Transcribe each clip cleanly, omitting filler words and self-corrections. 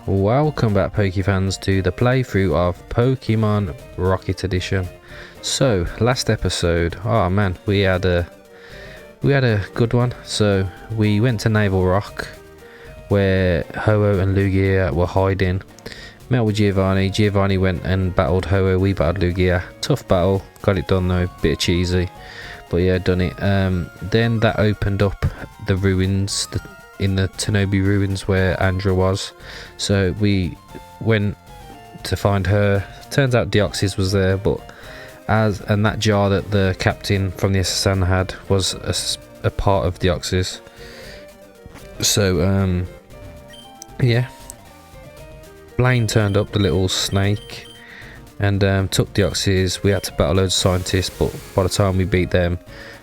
Welcome back, Pokefans, to the playthrough of Pokemon Rocket Edition. So, last episode, oh man, we had a good one. So, we went to Naval Rock, where Ho-Oh and Lugia were hiding. Met with Giovanni. Giovanni went and battled Ho-Oh. We battled Lugia. Tough battle. Got it done though. Bit cheesy, but yeah, done it. Then that opened up the ruins. In the Tanobi ruins where Andra was, so we went to find her. Turns out Deoxys was there, and that jar that the captain from the SSN had was a part of Deoxys. So yeah, Blaine turned up, the little snake, and took Deoxys. We had to battle loads of scientists, but by the time we beat them,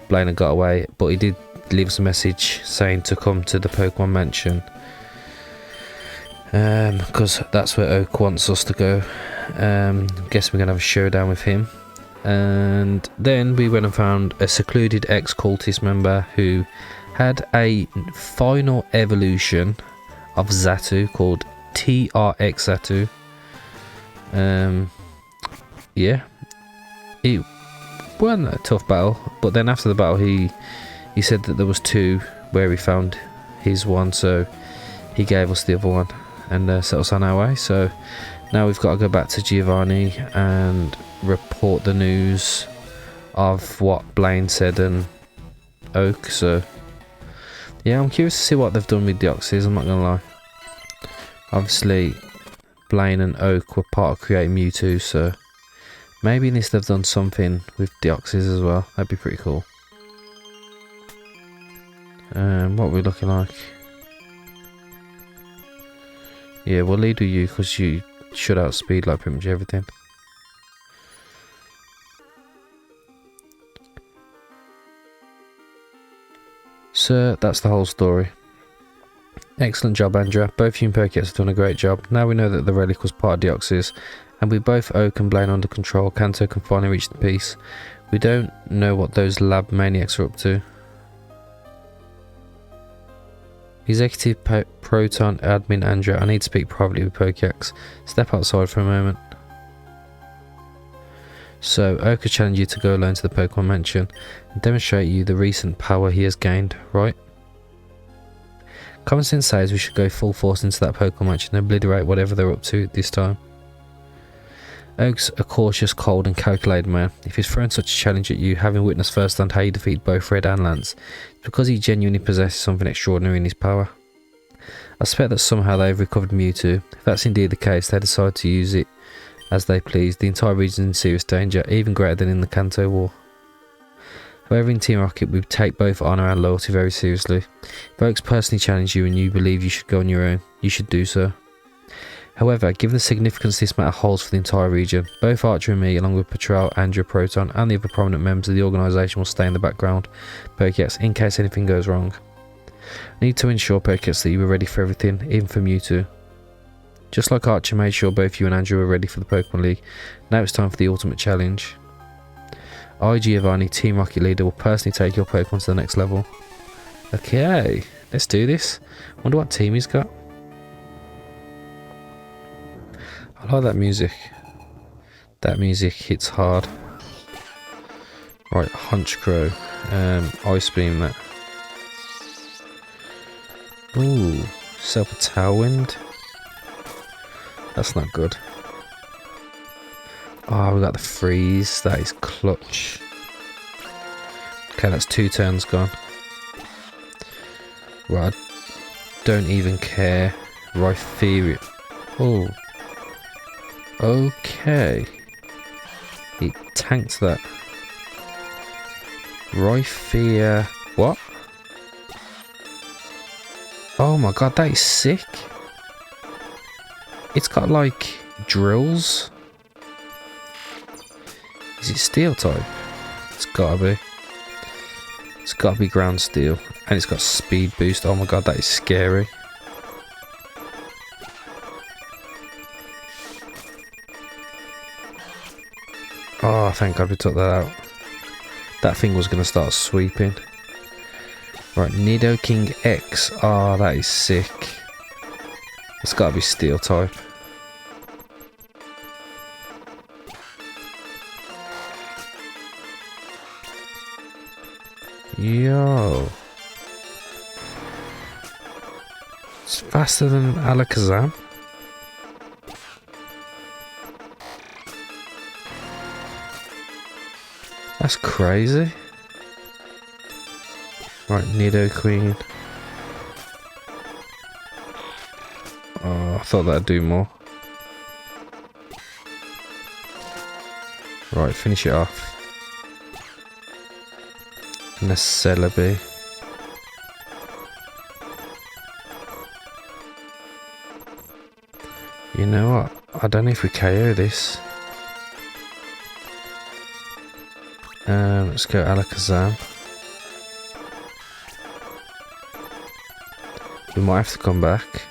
Blaine had got away. But he did leave us a message saying to come to the Pokemon Mansion, because that's where Oak wants us to go. Guess we're gonna have a showdown with him. And then we went and found a secluded ex-cultist member who had a final evolution of Xatu called TRX Xatu. Yeah, it wasn't a tough battle, but then after the battle he said that there was two where he found his one, so he gave us the other one and set us on our way. So now we've got to go back to Giovanni and report the news of what Blaine said and Oak. So yeah, I'm curious to see what they've done with Deoxys, I'm not gonna lie. Obviously Blaine and Oak were part of creating Mewtwo, so maybe in this they've done something with Deoxys as well. That'd be pretty cool. What are we looking like? Yeah, we'll lead with you because you should outspeed like pretty much everything. So that's the whole story. Excellent job, Andra. Both you and Pokédex have done a great job. Now we know that the relic was part of Deoxys, and with both Oak and Blaine under control, Kanto can finally reach the peace. We don't know what those lab maniacs are up to. Executive Proton Admin Andra, I need to speak privately with Pokédex. Step outside for a moment. So, Oak has challenged you to go alone to the Pokemon Mansion and demonstrate you the recent power he has gained, right? Common sense says we should go full force into that Pokemon Mansion and obliterate whatever they're up to this time. Oak's a cautious, cold and calculated man. If he's thrown such a challenge at you, having witnessed firsthand how you defeat both Red and Lance, it's because he genuinely possesses something extraordinary in his power. I suspect that somehow they've recovered Mewtwo. If that's indeed the case, they decide to use it as they please. The entire region is in serious danger, even greater than in the Kanto War. However, in Team Rocket, we take both honour and loyalty very seriously. If Oak's personally challenged you and you believe you should go on your own, you should do so. However, given the significance this matter holds for the entire region, both Archer and me, along with Patrol, Andrew, Proton and the other prominent members of the organisation will stay in the background, Pokédex, in case anything goes wrong. I need to ensure, Pokédex, that you were ready for everything, even for Mewtwo. Just like Archer made sure both you and Andrew were ready for the Pokemon League, now it's time for the ultimate challenge. I, Giovanni, Team Rocket Leader, will personally take your Pokemon to the next level. Okay, let's do this. Wonder what team he's got. I like that music. That music hits hard. Right, Hunch Crow. Ice Beam that. Ooh, Self Tailwind. That's not good. Oh, we got the Freeze. That is clutch. Okay, that's 2 turns gone. Right, I don't even care. Rhyperior. Oh. Okay. It tanked that. Rhyperior. What? Oh my god, that is sick. It's got like drills. Is it steel type? It's gotta be. It's gotta be ground steel. And it's got speed boost. Oh my god, that is scary. Oh, thank God we took that out. That thing was going to start sweeping. Right, Nidoking X. Oh, that is sick. It's gotta be steel type. Yo. It's faster than Alakazam. That's crazy. Right, Nidoqueen. Oh, I thought that'd do more. Right, finish it off. And a Celebi. You know what? I don't know if we KO this. Let's go Alakazam. We might have to come back.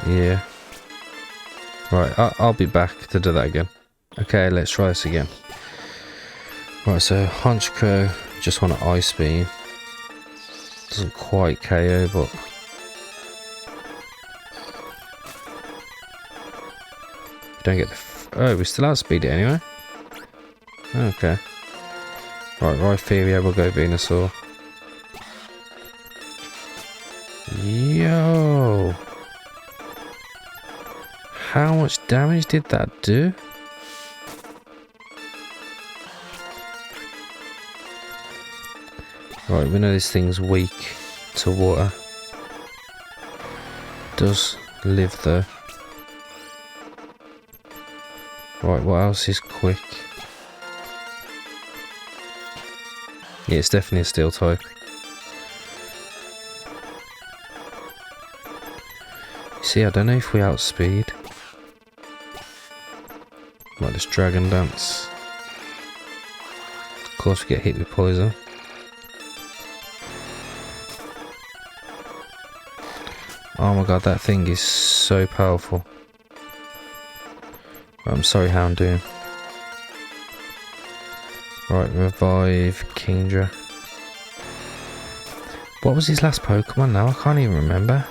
Yeah. Right, I'll be back to do that again. Okay, let's try this again. Right, so Honchkrow just want to Ice Beam. Doesn't quite KO, but don't get the. Oh, we still outspeed it anyway. Okay. Right, Rhyperior will go Venusaur. Yo! How much damage did that do? Right, we know this thing's weak to water. Does live though. Right, what else is quick? Yeah, it's definitely a steel type. See, I don't know if we outspeed. Right, this Dragon Dance. Of course, we get hit with poison. Oh my god, that thing is so powerful. I'm sorry, Houndoom. Right, revive Kingdra. What was his last Pokemon now? I can't even remember.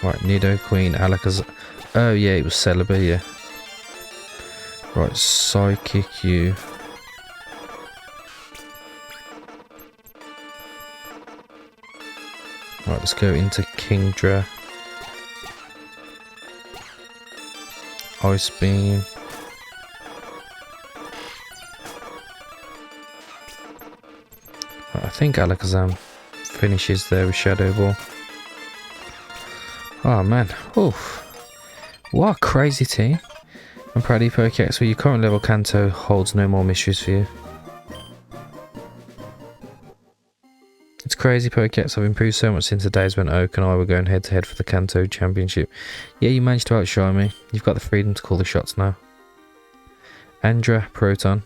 Right, Nidoqueen, Alakazam. Oh yeah, it was Celebi, yeah. Right, Psychic you. Right, let's go into Kingdra. Ice Beam. Right, I think Alakazam finishes there with Shadow Ball. Oh man, oof. What a crazy team. I'm proud of you, Pokédex. With your current level, Kanto holds no more mysteries for you. It's crazy, Pokédex. I've improved so much since the days when Oak and I were going head to head for the Kanto Championship. Yeah, you managed to outshine me. You've got the freedom to call the shots now. Andra Proton.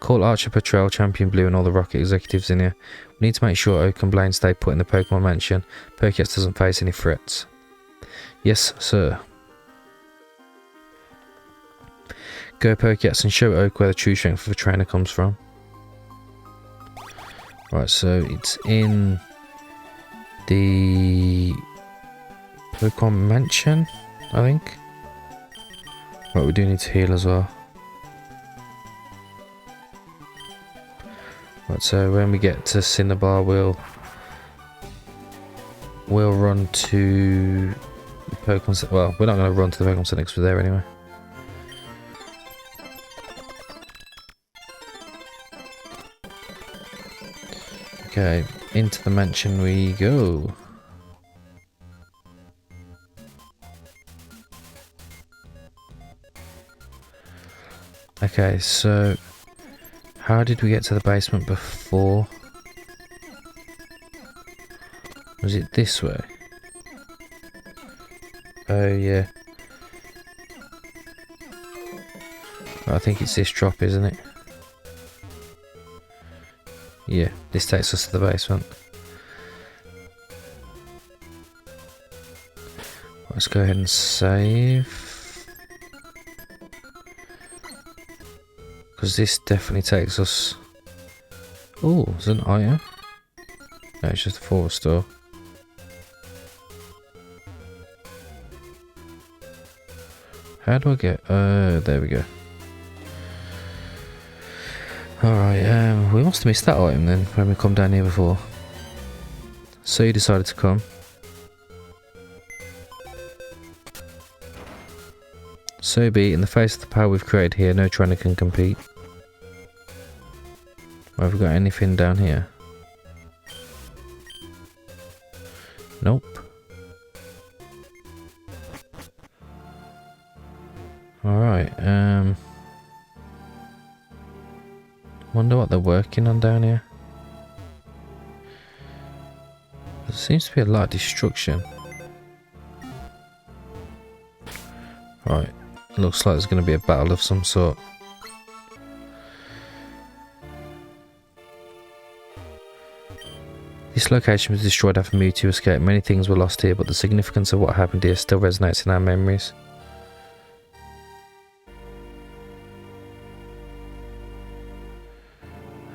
Call Archer Patrol, Champion Blue and all the Rocket executives in here. We need to make sure Oak and Blaine stay put in the Pokemon Mansion. Pokédex doesn't face any threats. Yes, sir. Go Pokédex and show Oak where the true strength of a trainer comes from. Right, so it's in the Pokemon Mansion, I think. Right, we do need to heal as well. Right, so when we get to Cinnabar, we'll run to the Pokemon. Well, we're not going to run to the Pokemon Center because we're there anyway. Okay, into the mansion we go. Okay, so how did we get to the basement before? Was it this way? Oh yeah. I think it's this drop, isn't it? Yeah, this takes us to the basement. Let's go ahead and save. Because this definitely takes us... Oh, there's an item. No, it's just a forest store. How do I get... there we go. Alright, we must have missed that item then when we come down here before. So you decided to come. So be it, in the face of the power we've created here, no trainer can compete. Have we got anything down here? Nope. Alright, wonder what they're working on down here. There seems to be a lot of destruction. Right, looks like there's going to be a battle of some sort. This location was destroyed after Mewtwo escaped. Many things were lost here, but the significance of what happened here still resonates in our memories.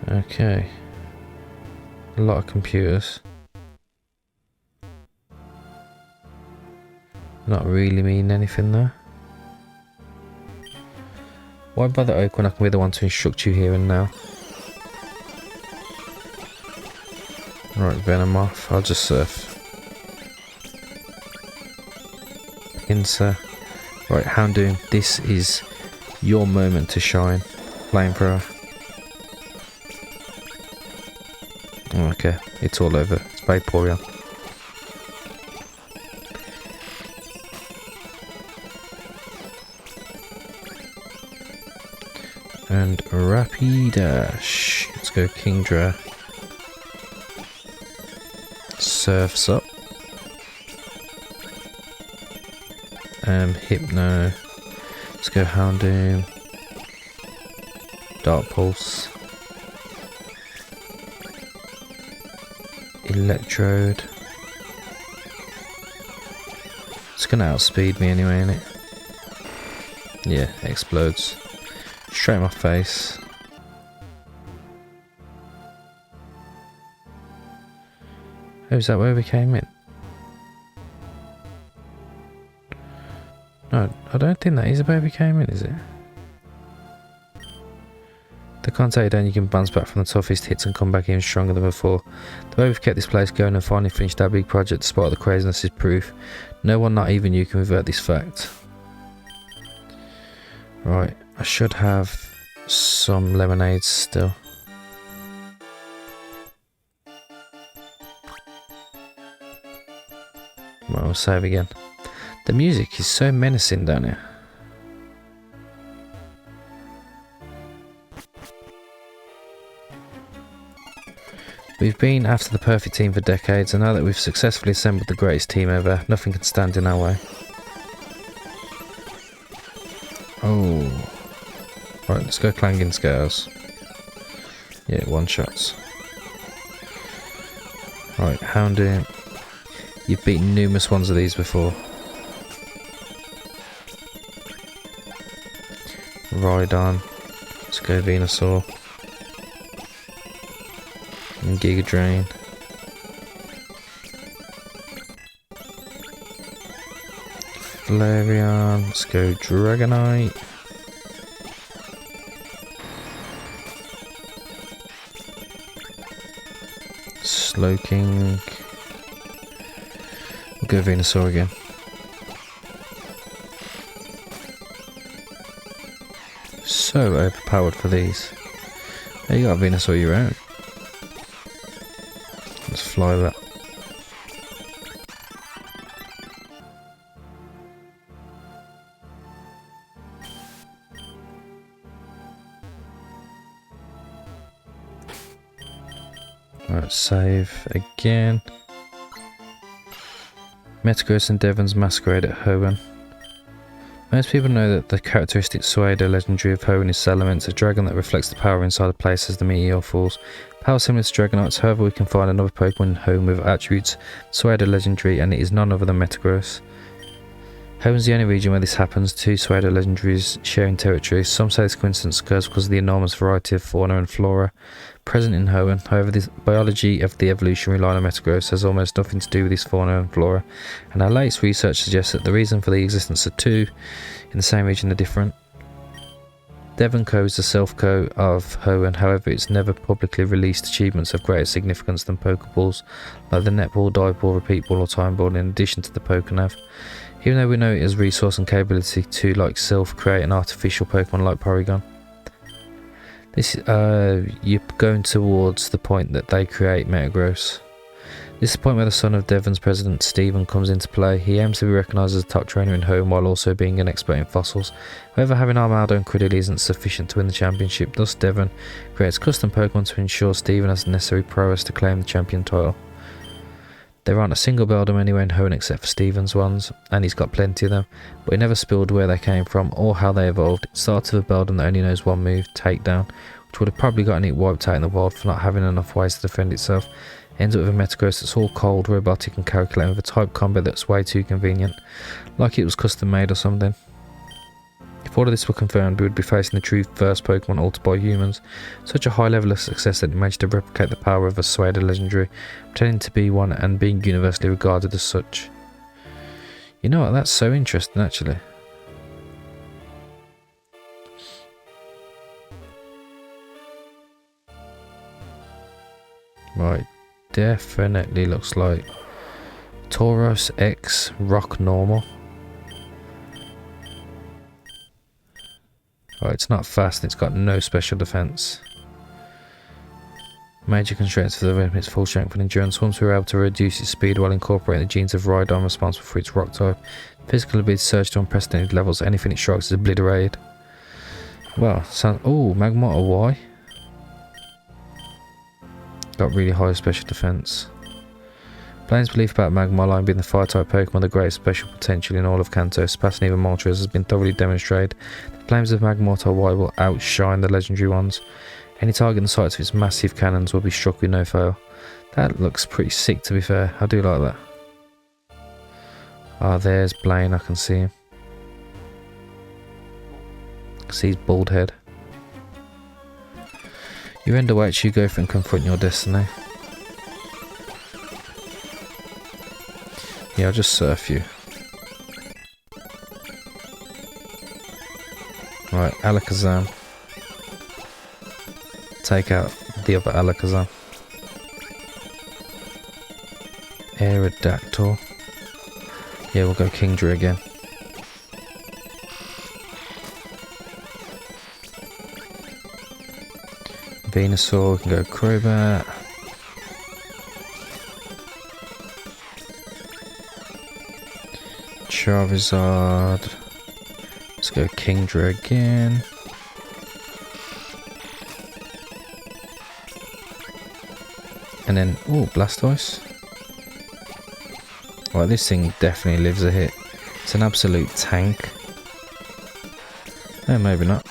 Okay. A lot of computers. Not really mean anything there. Why bother Oak when I can be the one to instruct you here and now? Right, Venomoth, I'll just surf. Insa. Right, Houndoom, this is your moment to shine. Flamethrower. Oh, okay, it's all over. It's Vaporeon. And Rapidash. Let's go Kingdra. Surfs up. Hypno. Let's go Houndoom. Dark Pulse. Electrode. It's gonna outspeed me anyway, innit? Yeah, explodes. Straight in my face. Oh, is that where we came in? No, I don't think that is where we came in, is it? The Kanto down, you can bounce back from the toughest hits and come back even stronger than before. The way we've kept this place going and finally finished our big project despite the craziness is proof. No one, not even you, can revert this fact. Right, I should have some lemonades still. Right, we'll save again. The music is so menacing down here. We've been after the perfect team for decades, and now that we've successfully assembled the greatest team ever, nothing can stand in our way. Oh. Right, let's go clanging scales. Yeah, one shots. Right, Houndoom. You've beaten numerous ones of these before. Rhydon. Let's go Venusaur. And Giga Drain. Flareon. Let's go Dragonite. Slowking. We'll go Venusaur again. So overpowered for these. There you got a Venusaur your own. Let's fly that. Alright, save again. Metagross and Devon's masquerade at Hoenn. Most people know that the characteristic Pseudo legendary of Hoenn is Salamence, a dragon that reflects the power inside a place as the meteor falls. Power similar to Dragonites, however we can find another Pokemon in Hoenn with attributes Pseudo legendary, and it is none other than Metagross. Hoenn the only region where this happens, two pseudo legendaries sharing territory. Some say this coincidence occurs because of the enormous variety of fauna and flora present in Hoenn. However, the biology of the evolutionary line of Metagross has almost nothing to do with this fauna and flora, and our latest research suggests that the reason for the existence of two in the same region are different. Devonco is the self-co of Hoenn, however it's never publicly released achievements of greater significance than Pokeballs, like the Netball, Dive-Ball, Repeat Ball or Time Ball, in addition to the Pokenav. Even though we know it has resource and capability to like self-create an artificial Pokemon like Porygon. This you're going towards the point that they create Metagross. This is the point where the son of Devon's president, Stephen, comes into play. He aims to be recognised as a top trainer in Hoenn while also being an expert in fossils. However, having Armaldo and Criddle isn't sufficient to win the championship, thus Devon creates custom Pokemon to ensure Stephen has the necessary prowess to claim the champion title. There aren't a single Beldum anywhere in Hoenn except for Stephen's ones, and he's got plenty of them, but he never spilled where they came from or how they evolved. It starts with a Beldum that only knows one move, Takedown, which would have probably gotten it wiped out in the wild for not having enough ways to defend itself. Ends up with a Metagross that's all cold, robotic and calculating with a type combo that's way too convenient, like it was custom made or something. If all of this were confirmed, we would be facing the true first Pokemon altered by humans, such a high level of success that it managed to replicate the power of a pseudo legendary, pretending to be one and being universally regarded as such. You know what, that's so interesting actually. Right. Definitely looks like Tauros X Rock Normal. Oh, it's not fast, it's got no special defense. Major constraints for the rim, its full strength and endurance. Once we were able to reduce its speed while incorporating the genes of Rhydon responsible for its rock type. Physical ability surged to unprecedented levels, anything it strikes is obliterated. Well, sounds. Oh, Magmar Y. Got really high special defense. Blaine's belief about Magmar being the fire-type Pokemon, the greatest special potential in all of Kanto, surpassing even Moltres, has been thoroughly demonstrated. The flames of Magmar Y will outshine the legendary ones. Any target in the sights of its massive cannons will be struck with no fail. That looks pretty sick, to be fair. I do like that. Ah, there's Blaine. I can see him. I can see his bald head. You end awaits, you go for and confront your destiny. Yeah, I'll just surf you. Right, Alakazam. Take out the other Alakazam. Aerodactyl. Yeah, we'll go Kingdra again. Venusaur, we can go Crobat. Charizard. Let's go Kingdra again. And then, oh, Blastoise. Right, this thing definitely lives a hit. It's an absolute tank. Eh, maybe not.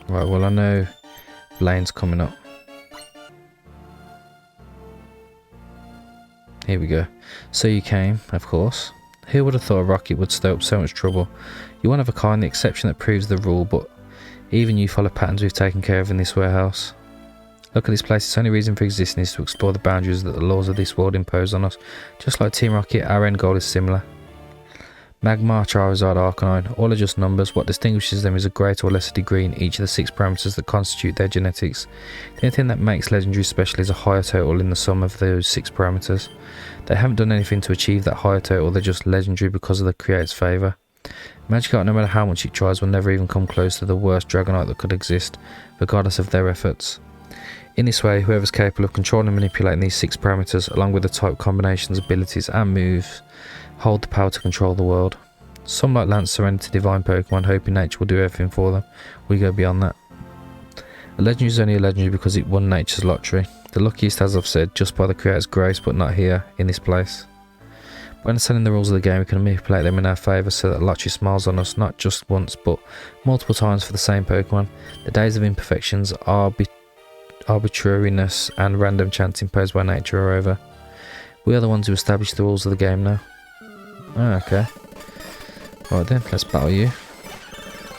Right, well I know Blaine's coming up. Here we go. So you came, of course. Who would have thought a rocket would stir up so much trouble? You're one of a kind, the exception that proves the rule, but even you follow patterns we've taken care of in this warehouse. Look at this place, its only reason for existing is to explore the boundaries that the laws of this world impose on us. Just like Team Rocket, our end goal is similar. Magmar, Charizard, Arcanine, all are just numbers. What distinguishes them is a greater or lesser degree in each of the 6 parameters that constitute their genetics. The only thing that makes legendary special is a higher total in the sum of those 6 parameters. They haven't done anything to achieve that higher total, they're just legendary because of the creator's favour. Magikarp, no matter how much it tries, will never even come close to the worst Dragonite that could exist, regardless of their efforts. In this way, whoever's capable of controlling and manipulating these 6 parameters, along with the type combinations, abilities and moves, hold the power to control the world. Some, like Lance, surrender to divine Pokemon, hoping nature will do everything for them. We go beyond that. A legendary is only a legendary because it won nature's lottery. The luckiest, as I've said, just by the creator's grace, but not here, in this place. By understanding the rules of the game, we can manipulate them in our favour so that lottery smiles on us not just once, but multiple times for the same Pokemon. The days of imperfections, arbitrariness and random chance imposed by nature are over. We are the ones who establish the rules of the game now. Oh, okay. Right then, let's battle you.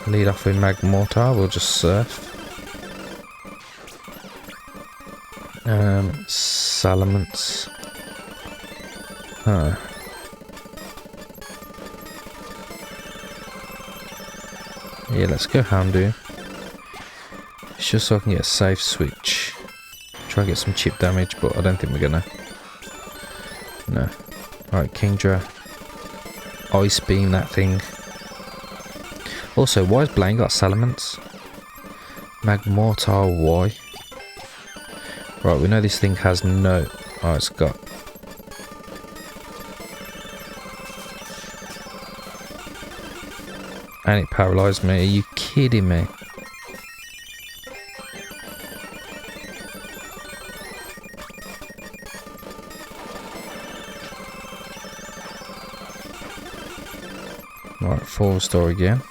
Lead off with Magmortar, we'll just surf. Salamence. Huh. Yeah, let's go Houndoom. It's just so I can get a safe switch. Try and get some chip damage, but I don't think we're gonna. No. Alright, Kingdra. Ice beam that thing. Also, why has Blaine got Salamence? Magmortar, why? Right, we know this thing has no... Oh, it's got... And it paralysed me. Are you kidding me? Right, full restore again.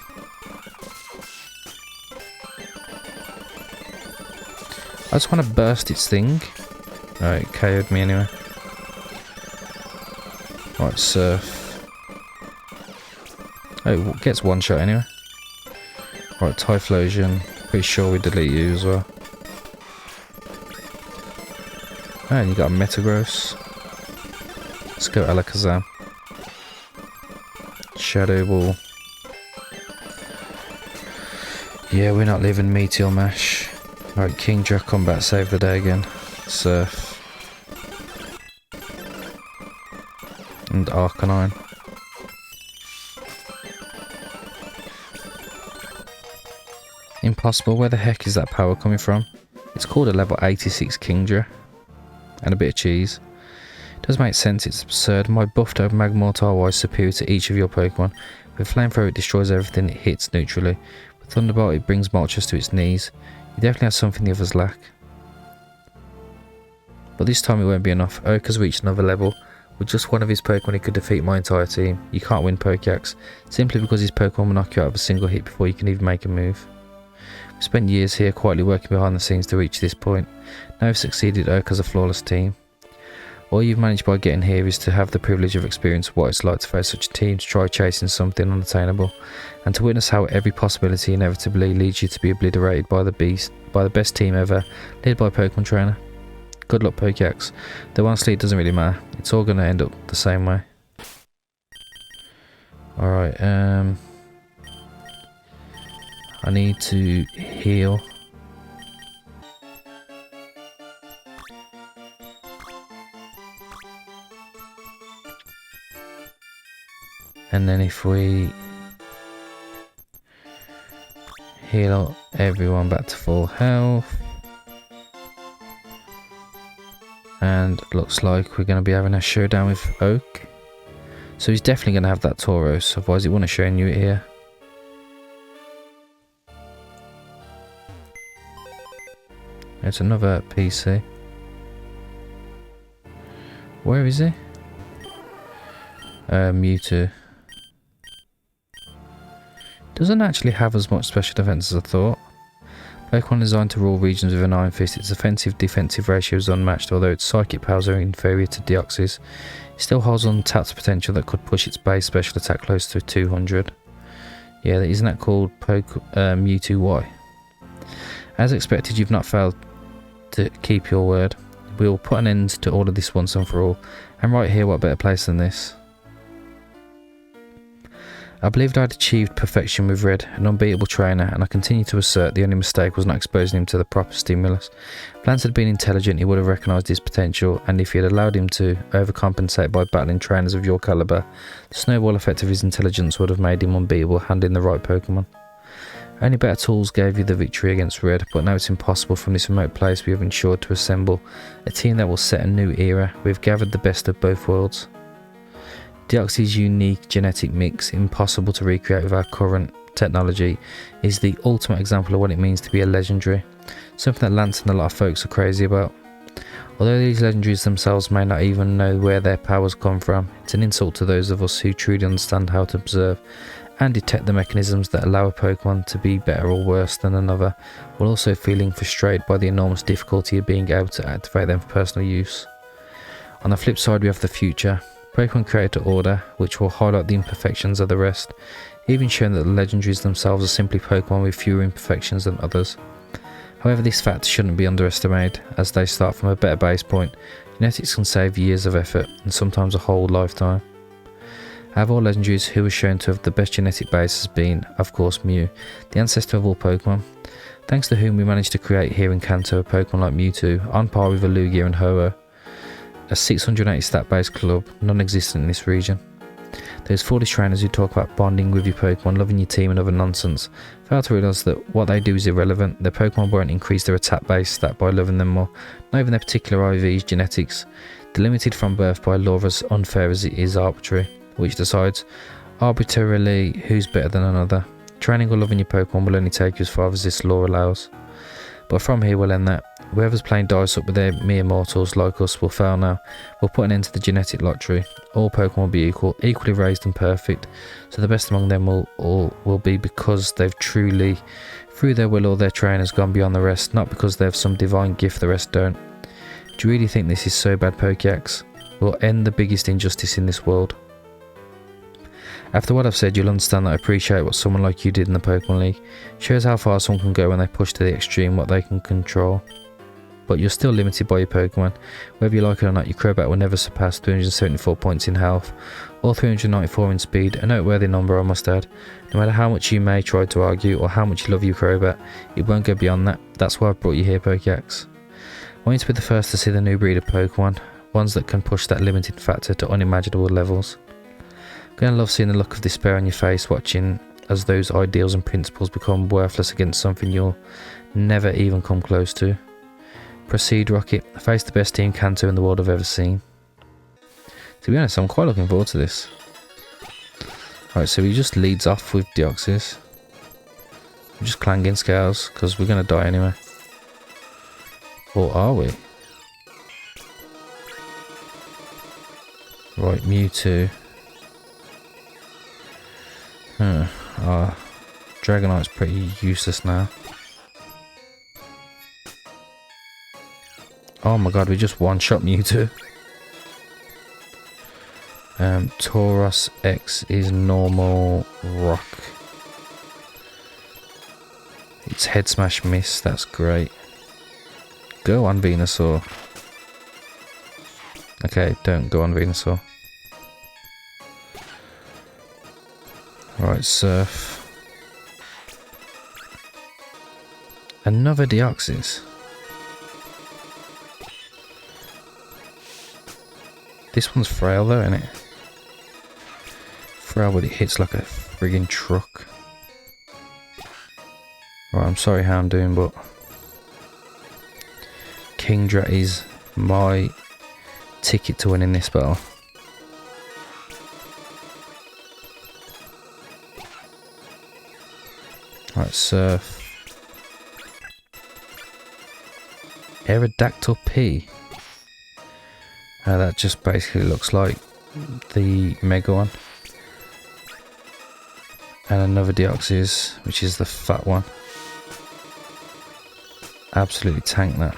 I just want to burst its thing. Alright, it KO'd me anyway. Right, surf. Oh, it gets one shot anyway. Right, Typhlosion. Pretty sure we delete you as well. Oh, and you got a Metagross. Let's go Alakazam. Shadow Ball. Yeah, we're not leaving Meteor Mash. Right, Kingdra, combat, save the day again. Surf. And Arcanine. Impossible, where the heck is that power coming from? It's called a level 86 Kingdra. And a bit of cheese. Does make sense, it's absurd. My buffed over Magmortar is superior to each of your Pokemon. With Flamethrower it destroys everything it hits neutrally. With Thunderbolt it brings Moltres to its knees. You definitely have something the others lack. But this time it won't be enough. Oak has reached another level. With just one of his Pokemon he could defeat my entire team. You can't win Pokeax, simply because his Pokemon will knock you out of a single hit before you can even make a move. We've spent years here quietly working behind the scenes to reach this point. Now we've succeeded, Oak has a flawless team. All you've managed by getting here is to have the privilege of experiencing what it's like to face such a team, to try chasing something unattainable, and to witness how every possibility inevitably leads you to be obliterated by the best team ever, led by a Pokemon trainer. Good luck, Pokeax. Though honestly it doesn't really matter, it's all going to end up the same way. Alright, I need to heal. And then if we heal everyone back to full health. And looks like we're going to be having a showdown with Oak. So he's definitely going to have that Tauros, otherwise he wouldn't have shown you it here. It's another PC. Where is he? Mewtwo. Doesn't actually have as much special defense as I thought. Pokemon designed to rule regions with an iron fist, its offensive-defensive ratio is unmatched, although its psychic powers are inferior to Deoxys. It still holds untapped potential that could push its base special attack close to 200. Yeah, isn't that called Mewtwo Y? As expected, you've not failed to keep your word. We will put an end to all of this once and for all. And right here, what better place than this? I believed I'd achieved perfection with Red, an unbeatable trainer, and I continue to assert the only mistake was not exposing him to the proper stimulus. If Lance had been intelligent, he would have recognised his potential, and if he had allowed him to overcompensate by battling trainers of your calibre, the snowball effect of his intelligence would have made him unbeatable handling the right Pokemon. Only better tools gave you the victory against Red, but now it's impossible. From this remote place we have ensured to assemble a team that will set a new era. We have gathered the best of both worlds. Deoxys' unique genetic mix, impossible to recreate with our current technology, is the ultimate example of what it means to be a legendary, something that Lance and a lot of folks are crazy about. Although these legendaries themselves may not even know where their powers come from, it's an insult to those of us who truly understand how to observe and detect the mechanisms that allow a Pokemon to be better or worse than another, while also feeling frustrated by the enormous difficulty of being able to activate them for personal use. On the flip side, we have the future. Pokemon create an order which will highlight the imperfections of the rest, even showing that the legendaries themselves are simply Pokemon with fewer imperfections than others. However, this fact shouldn't be underestimated, as they start from a better base point. Genetics can save years of effort, and sometimes a whole lifetime. Out of all legendaries, who was shown to have the best genetic base has been, of course, Mew, the ancestor of all Pokemon, thanks to whom we managed to create here in Kanto a Pokemon like Mewtwo, on par with a Lugia and Ho-Oh, a 680 stat base club non-existent in this region. Those foolish trainers who talk about bonding with your Pokemon, loving your team and other nonsense, fail to realise that what they do is irrelevant. Their Pokemon won't increase their attack base stat by loving them more, not even their particular IV's genetics, delimited from birth by a law as unfair as it is arbitrary, which decides arbitrarily who's better than another. Training or loving your Pokemon will only take you as far as this law allows. But from here we'll end that. Whoever's playing dice up with their mere mortals like us will fail now. We'll put an end to the genetic lottery. All Pokemon will be equal, equally raised and perfect. So the best among them will be because they've truly, through their will or their trainers, gone beyond the rest, not because they have some divine gift the rest don't. Do you really think this is so bad, Pokeax? We'll end the biggest injustice in this world. After what I've said, you'll understand that I appreciate what someone like you did in the Pokemon League. Shows how far someone can go when they push to the extreme what they can control. But you're still limited by your Pokemon. Whether you like it or not, your Crobat will never surpass 374 points in health, or 394 in speed, a noteworthy number I must add. No matter how much you may try to argue, or how much you love your Crobat, it won't go beyond that. That's why I've brought you here, Pokeax. I want you to be the first to see the new breed of Pokemon, ones that can push that limiting factor to unimaginable levels. I'm going to love seeing the look of despair on your face watching as those ideals and principles become worthless against something you'll never even come close to. Proceed, Rocket. Face the best Team Kanto in the world I've ever seen. To be honest, I'm quite looking forward to this. Alright, so he just leads off with Deoxys. We're just clanging scales, because we're going to die anyway. Or are we? Right, Mewtwo. Dragonite's pretty useless now. Oh my god, we just one-shot Mewtwo. Tauros X is normal rock. It's head smash miss, that's great. Go on Venusaur. Okay, don't go on Venusaur. Right, Surf. Another Deoxys. This one's frail though, isn't it? Frail, but it hits like a friggin' truck. Right, I'm sorry how I'm doing, but Kingdra is my ticket to winning this battle. Right, Surf. Aerodactyl P. That just basically looks like the Mega one. And another Deoxys, which is the fat one. Absolutely tank that.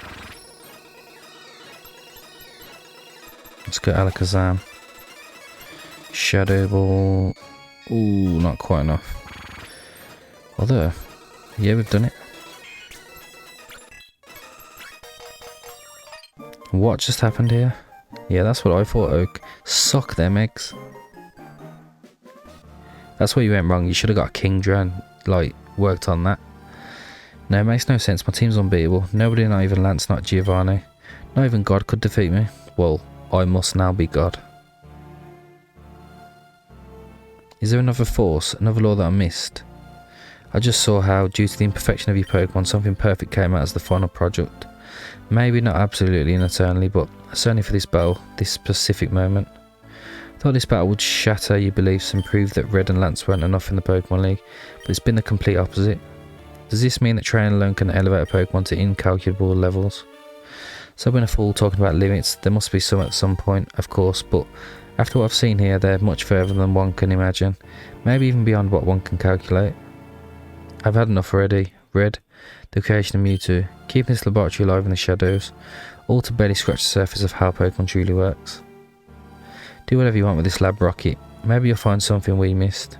Let's go Alakazam. Shadow Ball. Ooh, not quite enough. Although, yeah, we've done it. What just happened here? Yeah, that's what I thought, Oak. Suck them eggs. That's where you went wrong. You should have got a Kingdra and, like, worked on that. No, it makes no sense. My team's unbeatable. Nobody, not even Lance, not Giovanni. Not even God could defeat me. Well, I must now be God. Is there another force? Another law that I missed? I just saw how, due to the imperfection of your Pokemon, something perfect came out as the final product. Maybe not absolutely and eternally, but certainly for this battle, this specific moment. I thought this battle would shatter your beliefs and prove that Red and Lance weren't enough in the Pokemon League, but it's been the complete opposite. Does this mean that training alone can elevate a Pokemon to incalculable levels? So I've been a fool talking about limits. There must be some at some point, of course, but after what I've seen here, they're much further than one can imagine. Maybe even beyond what one can calculate. I've had enough already. Red, the creation of Mewtwo, keeping this laboratory alive in the shadows, all to barely scratch the surface of how Pokemon truly works. Do whatever you want with this lab, Rocket. Maybe you'll find something we missed.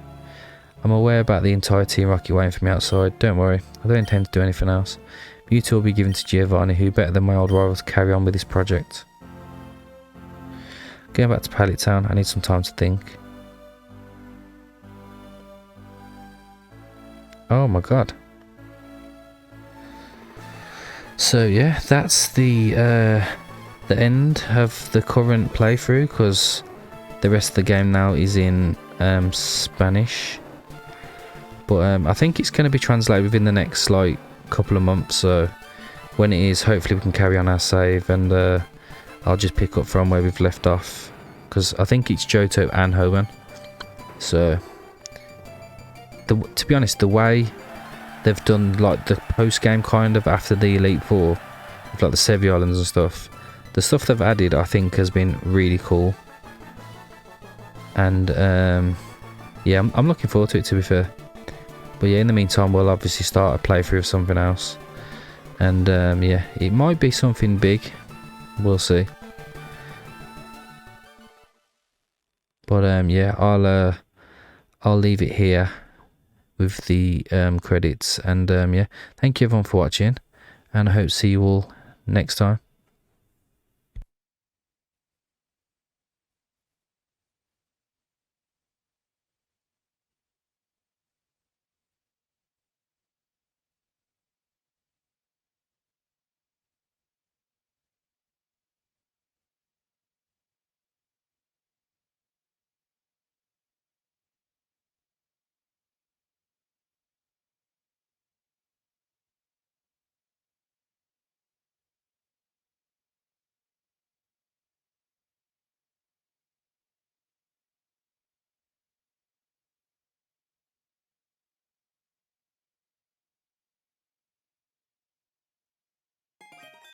I'm aware about the entire Team Rocket waiting for me outside. Don't worry, I don't intend to do anything else. You two will be given to Giovanni, who better than my old rival to carry on with this project. Going back to Pallet Town, I need some time to think. Oh my god. So yeah, that's the end of the current playthrough, because the rest of the game now is in Spanish. But I think it's going to be translated within the next like couple of months, so when it is, hopefully we can carry on our save, and I'll just pick up from where we've left off, because I think it's Johto and Hoenn. So to be honest, the way they've done like the post game kind of after the Elite Four, with like the Sevii Islands and stuff, the stuff they've added I think has been really cool, and yeah, I'm looking forward to it, to be fair. But yeah, in the meantime, we'll obviously start a playthrough of something else, and yeah, it might be something big, we'll see. But yeah, I'll leave it here with the credits, and yeah, thank you everyone for watching, and I hope to see you all next time.